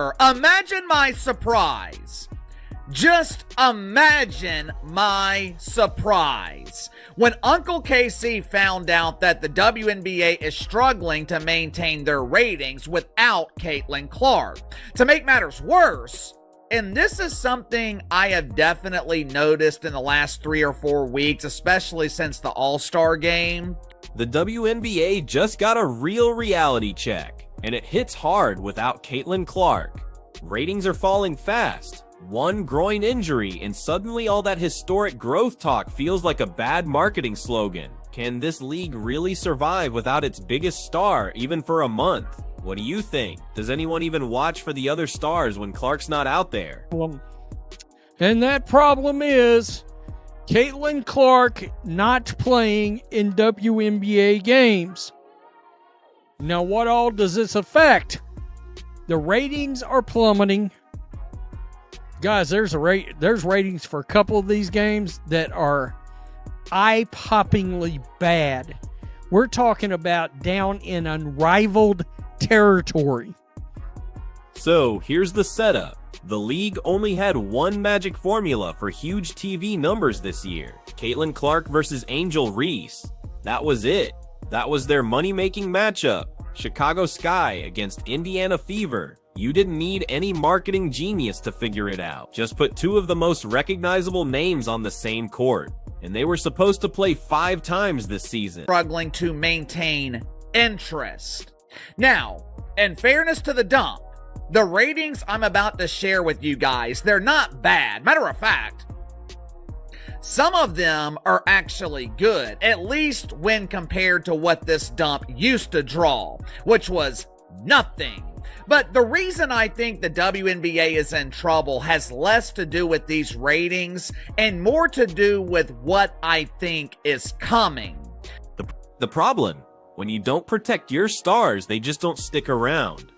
sir, imagine my surprise. Just imagine my surprise when Uncle KC found out that the WNBA is struggling to maintain their ratings without Caitlin Clark. To make matters worse, and this is something I have definitely noticed in the last 3 or 4 weeks, especially since the All-Star game, the WNBA just got a real reality check, and it hits hard without Caitlin Clark. Ratings are falling fast. One groin injury, and suddenly all that historic growth talk feels like a bad marketing slogan. Can this league really survive without its biggest star, even for a month? What do you think? Does anyone even watch for the other stars when Clark's not out there? And that problem is Caitlin Clark not playing in WNBA games. Now, what all does this affect? The ratings are plummeting. Guys, there's ratings for a couple of these games that are eye-poppingly bad. We're talking about down in unrivaled territory. So here's the setup. The league only had one magic formula for huge TV numbers this year. Caitlin Clark versus Angel Reese. That was it. That was their money-making matchup. Chicago Sky against Indiana Fever. You didn't need any marketing genius to figure it out. Just put two of the most recognizable names on the same court. And they were supposed to play 5 times this season. Struggling to maintain interest. Now, in fairness to the dump, the ratings I'm about to share with you guys, they're not bad. Matter of fact, some of them are actually good, at least when compared to what this dump used to draw, which was nothing. But the reason I think the WNBA is in trouble has less to do with these ratings and more to do with what I think is coming. The problem, when you don't protect your stars, they just don't stick around.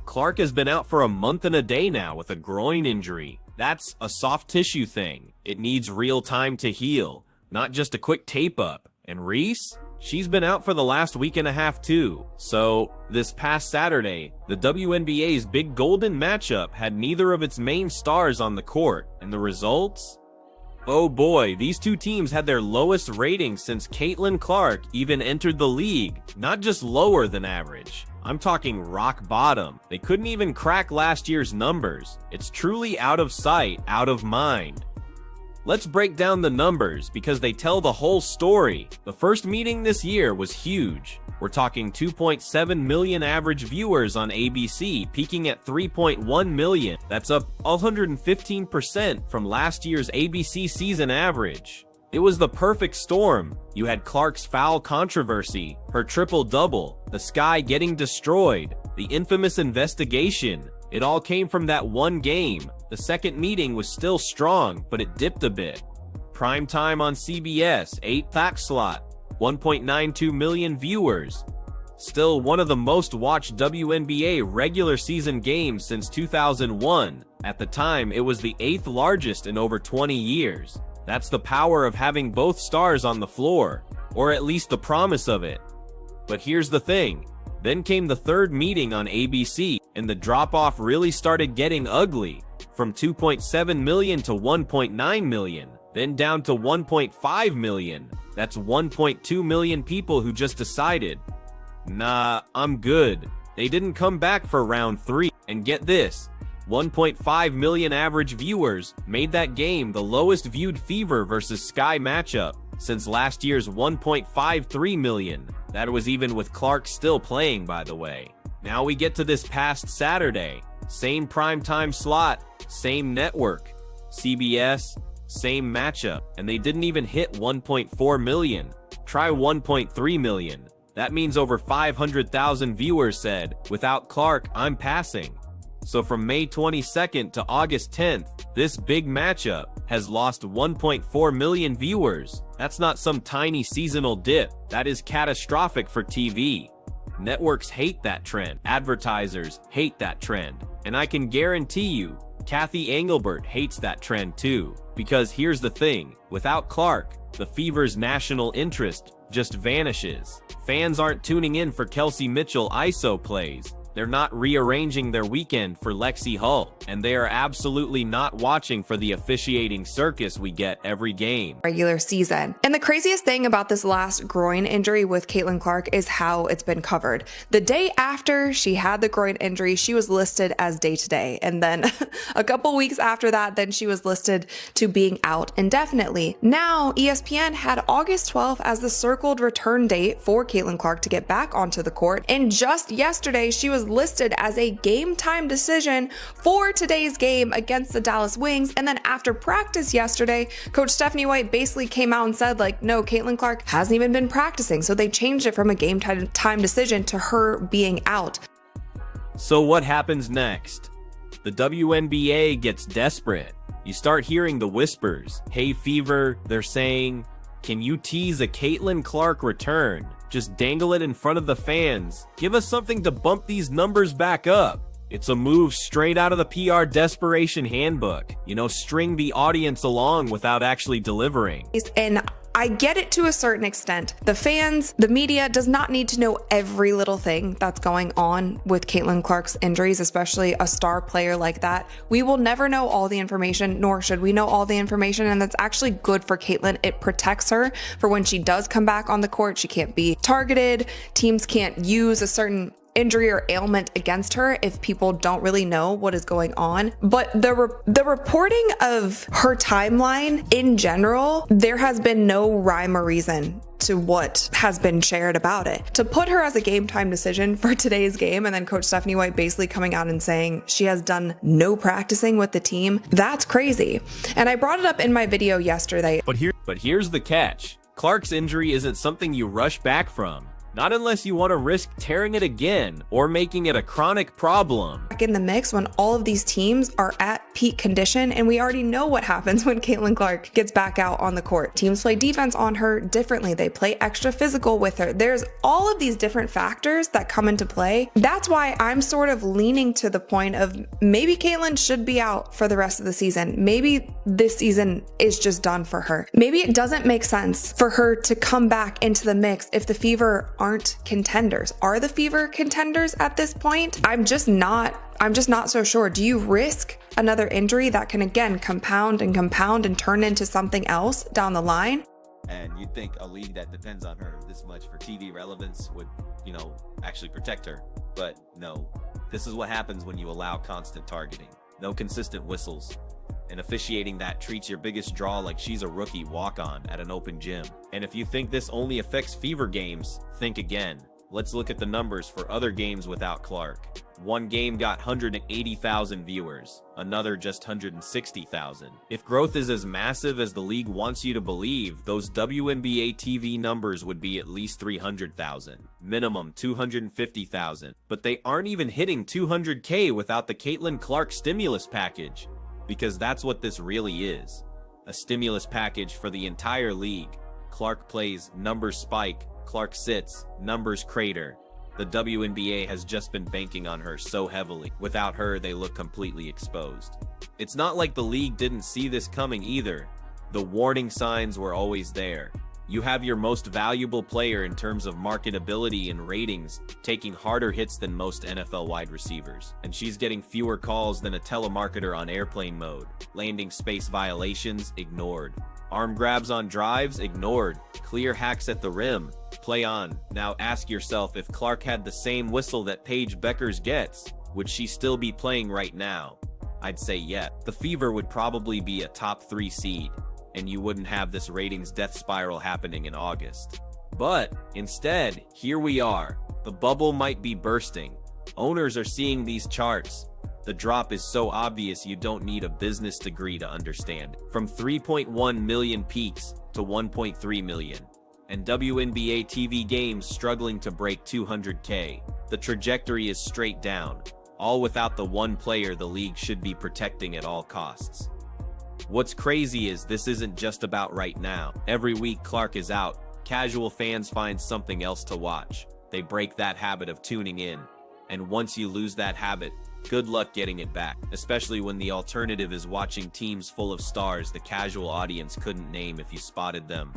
Clark has been out for a month and a day now with a groin injury. That's a soft tissue thing. It needs real time to heal, not just a quick tape up. And Reese? She's been out for the last week and a half too. So, this past Saturday, the WNBA's big golden matchup had neither of its main stars on the court, and the results? Oh boy, these two teams had their lowest ratings since Caitlin Clark even entered the league. Not just lower than average. I'm talking rock bottom. They couldn't even crack last year's numbers. It's truly out of sight, out of mind. Let's break down the numbers because they tell the whole story. The first meeting this year was huge. We're talking 2.7 million average viewers on ABC, peaking at 3.1 million. That's up 115% from last year's ABC season average. It was the perfect storm. You had Clark's foul controversy, her triple-double, the Sky getting destroyed, the infamous investigation. It all came from that one game. The second meeting was still strong, but it dipped a bit. Prime time on CBS, 8 pack slot, 1.92 million viewers. Still one of the most watched WNBA regular season games since 2001. At the time, it was the 8th largest in over 20 years. That's the power of having both stars on the floor, or at least the promise of it. But here's the thing. Then came the third meeting on ABC, and the drop-off really started getting ugly. From 2.7 million to 1.9 million, then down to 1.5 million. That's 1.2 million people who just decided, nah, I'm good. They didn't come back for round 3. And get this, 1.5 million average viewers made that game the lowest viewed Fever versus Sky matchup since last year's 1.53 million. That was even with Clark still playing, by the way. Now we get to this past Saturday. Same primetime slot, same network, CBS, same matchup, and they didn't even hit 1.4 million. Try 1.3 million. That means over 500,000 viewers said, without Clark, I'm passing. So from May 22nd to August 10th, this big matchup has lost 1.4 million viewers. That's not some tiny seasonal dip. That is catastrophic for TV. Networks hate that trend. Advertisers hate that trend. And I can guarantee you, Kathy Engelbert hates that trend too. Because here's the thing, without Clark, the Fever's national interest just vanishes. Fans aren't tuning in for Kelsey Mitchell ISO plays. They're not rearranging their weekend for Lexi Hull, and they are absolutely not watching for the officiating circus we get every game. Regular season. And the craziest thing about this last groin injury with Caitlin Clark is how it's been covered. The day after she had the groin injury, she was listed as day-to-day. And then a couple weeks after that, then she was listed to being out indefinitely. Now, ESPN had August 12th as the circled return date for Caitlin Clark to get back onto the court. And just yesterday, she was listed as a game time decision for today's game against the Dallas Wings. And then after practice yesterday, Coach Stephanie White basically came out and said, like, no, Caitlin Clark hasn't even been practicing. So they changed it from a game time decision to her being out. So what happens next? The WNBA gets desperate. You start hearing the whispers. Hey, Fever, they're saying, can you tease a Caitlin Clark return? Just dangle it in front of the fans. Give us something to bump these numbers back up. It's a move straight out of the PR desperation handbook. You know, string the audience along without actually delivering. And I get it to a certain extent. The fans, the media does not need to know every little thing that's going on with Caitlin Clark's injuries, especially a star player like that. We will never know all the information, nor should we know all the information, and that's actually good for Caitlin. It protects her for when she does come back on the court. She can't be targeted. Teams can't use a certain injury or ailment against her if people don't really know what is going on. But the reporting of her timeline in general, there has been no rhyme or reason to what has been shared about it. To put her as a game time decision for today's game, and then Coach Stephanie White basically coming out and saying she has done no practicing with the team, that's crazy. And I brought it up in my video yesterday. But here's the catch. Clark's injury isn't something you rush back from. Not unless you want to risk tearing it again or making it a chronic problem. Back in the mix when all of these teams are at peak condition, and we already know what happens when Caitlin Clark gets back out on the court. Teams play defense on her differently. They play extra physical with her. There's all of these different factors that come into play. That's why I'm sort of leaning to the point of maybe Caitlin should be out for the rest of the season. Maybe this season is just done for her. Maybe it doesn't make sense for her to come back into the mix if the Fever aren't contenders. Are the Fever contenders at this point? I'm just not so sure. Do you risk another injury that can again compound and turn into something else down the line? And you'd think a league that depends on her this much for TV relevance would, you know, actually protect her. But no, this is what happens when you allow constant targeting. No consistent whistles. And officiating that treats your biggest draw like she's a rookie walk-on at an open gym. And if you think this only affects Fever games, think again. Let's look at the numbers for other games without Clark. One game got 180,000 viewers, another just 160,000. If growth is as massive as the league wants you to believe, those WNBA TV numbers would be at least 300,000, minimum 250,000. But they aren't even hitting 200K without the Caitlin Clark stimulus package. Because that's what this really is. A stimulus package for the entire league. Clark plays, numbers spike. Clark sits, numbers crater. The WNBA has just been banking on her so heavily. Without her, they look completely exposed. It's not like the league didn't see this coming either. The warning signs were always there. You have your most valuable player in terms of marketability and ratings taking harder hits than most NFL wide receivers, and she's getting fewer calls than a telemarketer on airplane mode. Landing space violations, ignored. Arm grabs on drives, ignored. Clear hacks at the rim, play on. Now ask yourself, if Clark had the same whistle that Paige Beckers gets, would she still be playing right now? I'd say yeah. The Fever would probably be a top 3 seed. And you wouldn't have this ratings death spiral happening in August. But instead, here we are. The bubble might be bursting. Owners are seeing these charts. The drop is so obvious you don't need a business degree to understand. From 3.1 million peaks to 1.3 million. And WNBA TV games struggling to break 200K. The trajectory is straight down. All without the one player the league should be protecting at all costs. What's crazy is this isn't just about right now. Every week Clark is out, casual fans find something else to watch. They break that habit of tuning in. And once you lose that habit, good luck getting it back. Especially when the alternative is watching teams full of stars the casual audience couldn't name if you spotted them.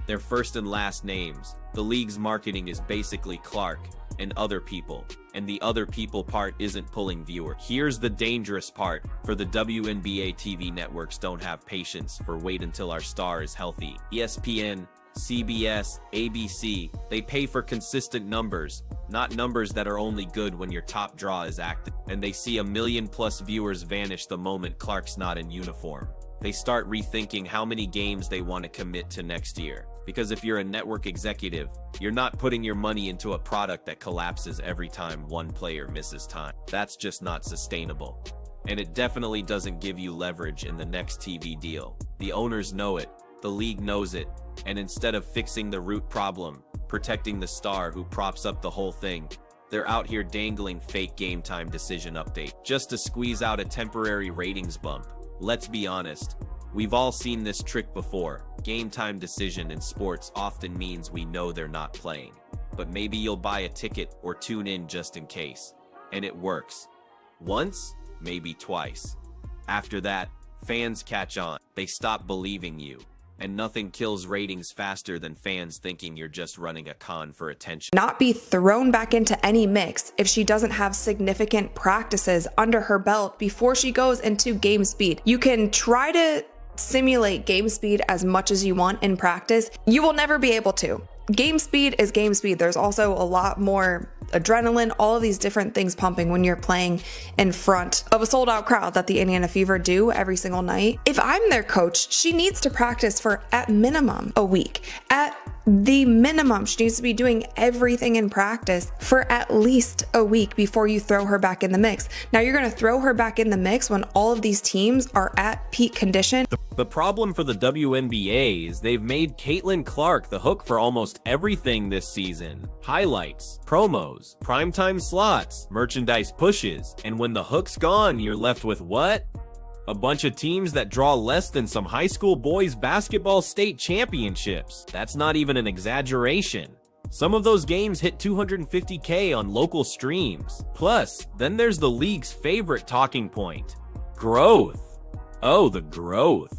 Their first and last names. The league's marketing is basically Clark. and other people. And the other people part isn't pulling viewers. Here's the dangerous part. For the WNBA TV networks don't have patience for wait until our star is healthy. ESPN, CBS, ABC, they pay for consistent numbers, not numbers that are only good when your top draw is active. And they see 1 million+ viewers vanish the moment Clark's not in uniform. They start rethinking how many games they want to commit to next year. Because if you're a network executive, you're not putting your money into a product that collapses every time one player misses time. That's just not sustainable. And it definitely doesn't give you leverage in the next TV deal. The owners know it, the league knows it, and instead of fixing the root problem, protecting the star who props up the whole thing, they're out here dangling fake game time decision update just to squeeze out a temporary ratings bump. Let's be honest, we've all seen this trick before. Game time decision in sports often means we know they're not playing, but maybe you'll buy a ticket or tune in just in case. And it works. Once, maybe twice. After that, fans catch on. They stop believing you. And nothing kills ratings faster than fans thinking you're just running a con for attention. Not be thrown back into any mix if she doesn't have significant practices under her belt before she goes into game speed. You can try to simulate game speed as much as you want in practice. You will never be able to. Game speed is game speed. There's also a lot more adrenaline, all of these different things pumping when you're playing in front of a sold out crowd that the Indiana Fever do every single night. If I'm their coach, she needs to practice for at minimum a week. At the minimum, she needs to be doing everything in practice for at least a week before you throw her back in the mix. Now you're going to throw her back in the mix when all of these teams are at peak condition. The problem for the WNBA is they've made Caitlin Clark the hook for almost everything this season. Highlights, promos, primetime slots, merchandise pushes, and when the hook's gone, you're left with what? A bunch of teams that draw less than some high school boys basketball state championships. That's not even an exaggeration. Some of those games hit 250K on local streams. Plus, then there's the league's favorite talking point, growth. Oh, the growth.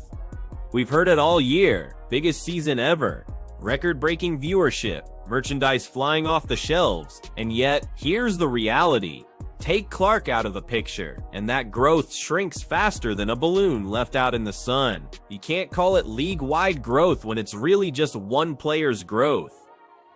We've heard it all year. Biggest season ever. Record-breaking viewership. Merchandise flying off the shelves. And yet, here's the reality. Take Clark out of the picture, and that growth shrinks faster than a balloon left out in the sun. You can't call it league-wide growth when it's really just one player's growth.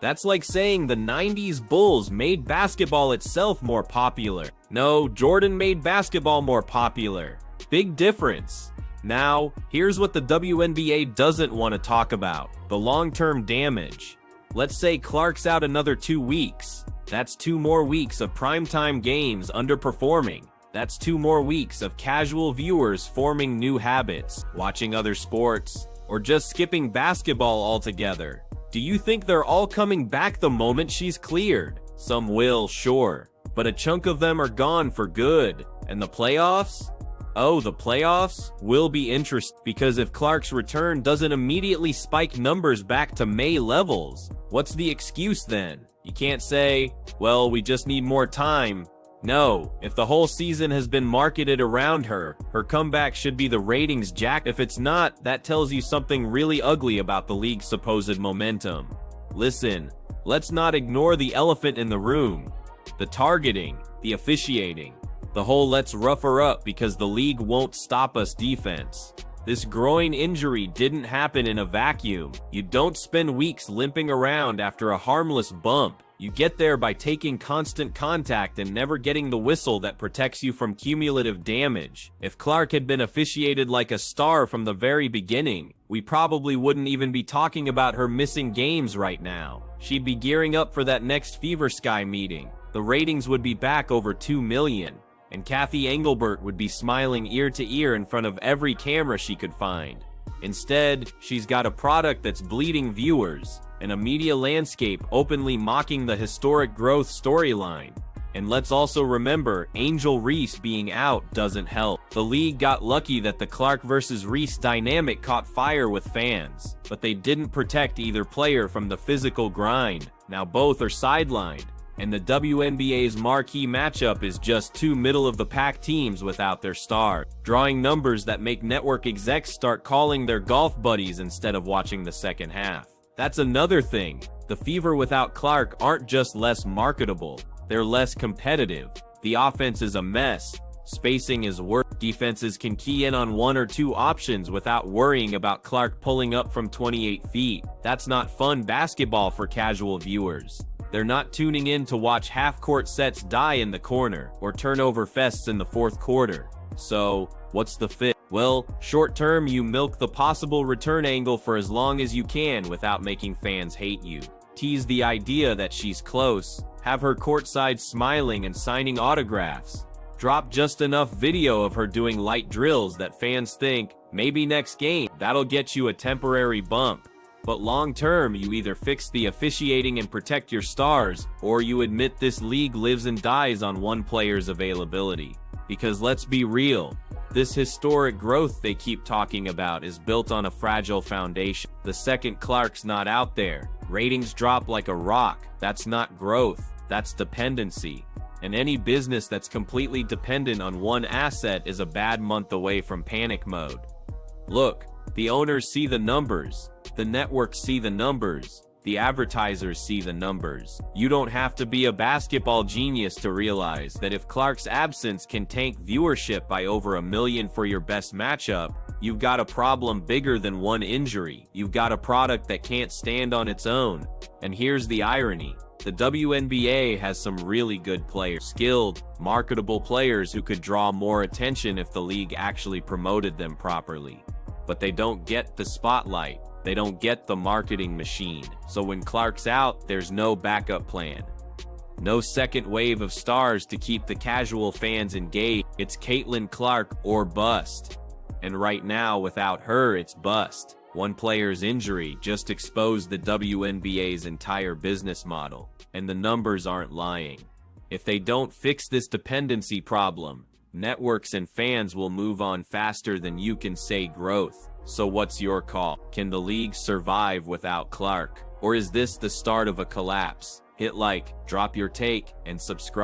That's like saying the 90s Bulls made basketball itself more popular. No, Jordan made basketball more popular. Big difference. Now, here's what the WNBA doesn't want to talk about, the long-term damage. Let's say Clark's out another 2 weeks. That's 2 more weeks of primetime games underperforming. That's 2 more weeks of casual viewers forming new habits, watching other sports, or just skipping basketball altogether. Do you think they're all coming back the moment she's cleared? Some will, sure, but a chunk of them are gone for good. And the playoffs? Oh, the playoffs will be interesting, because if Clark's return doesn't immediately spike numbers back to May levels, what's the excuse then? You can't say, well, we just need more time. No, if the whole season has been marketed around her, her comeback should be the ratings jack. If it's not, that tells you something really ugly about the league's supposed momentum. Listen, let's not ignore the elephant in the room. The targeting, the officiating, the whole let's rough her up because the league won't stop us defense. This groin injury didn't happen in a vacuum. You don't spend weeks limping around after a harmless bump. You get there by taking constant contact and never getting the whistle that protects you from cumulative damage. If Clark had been officiated like a star from the very beginning, we probably wouldn't even be talking about her missing games right now. She'd be gearing up for that next Fever Sky meeting. The ratings would be back over 2 million. And Kathy Engelbert would be smiling ear to ear in front of every camera she could find. Instead, she's got a product that's bleeding viewers, and a media landscape openly mocking the historic growth storyline. And let's also remember, Angel Reese being out doesn't help. The league got lucky that the Clark versus Reese dynamic caught fire with fans, but they didn't protect either player from the physical grind. Now both are sidelined. And the WNBA's marquee matchup is just 2 middle-of-the-pack teams without their star, drawing numbers that make network execs start calling their golf buddies instead of watching the second half. That's another thing. The Fever without Clark aren't just less marketable, they're less competitive. The offense is a mess. Spacing is worse. Defenses can key in on 1 or 2 options without worrying about Clark pulling up from 28 feet. That's not fun basketball for casual viewers. They're not tuning in to watch half-court sets die in the corner or turnover fests in the fourth quarter. So, what's the fix? Well, short term, you milk the possible return angle for as long as you can without making fans hate you. Tease the idea that she's close. Have her courtside smiling and signing autographs. Drop just enough video of her doing light drills that fans think, maybe next game, that'll get you a temporary bump. But long term, you either fix the officiating and protect your stars, or you admit this league lives and dies on one player's availability. Because let's be real, this historic growth they keep talking about is built on a fragile foundation. The second Clark's not out there, ratings drop like a rock. That's not growth, that's dependency. And any business that's completely dependent on one asset is a bad month away from panic mode. Look, the owners see the numbers, the networks see the numbers, the advertisers see the numbers. You don't have to be a basketball genius to realize that if Clark's absence can tank viewership by over 1 million for your best matchup, you've got a problem bigger than one injury. You've got a product that can't stand on its own. And here's the irony. The WNBA has some really good players, skilled, marketable players who could draw more attention if the league actually promoted them properly. But they don't get the spotlight. They don't get the marketing machine. So when Clark's out, there's no backup plan. No second wave of stars to keep the casual fans engaged. It's Caitlin Clark or bust. And right now, without her, it's bust. One player's injury just exposed the WNBA's entire business model, and the numbers aren't lying. If they don't fix this dependency problem, networks and fans will move on faster than you can say growth. So what's your call? Can the league survive without Clark? Or is this the start of a collapse? Hit like, drop your take, and subscribe.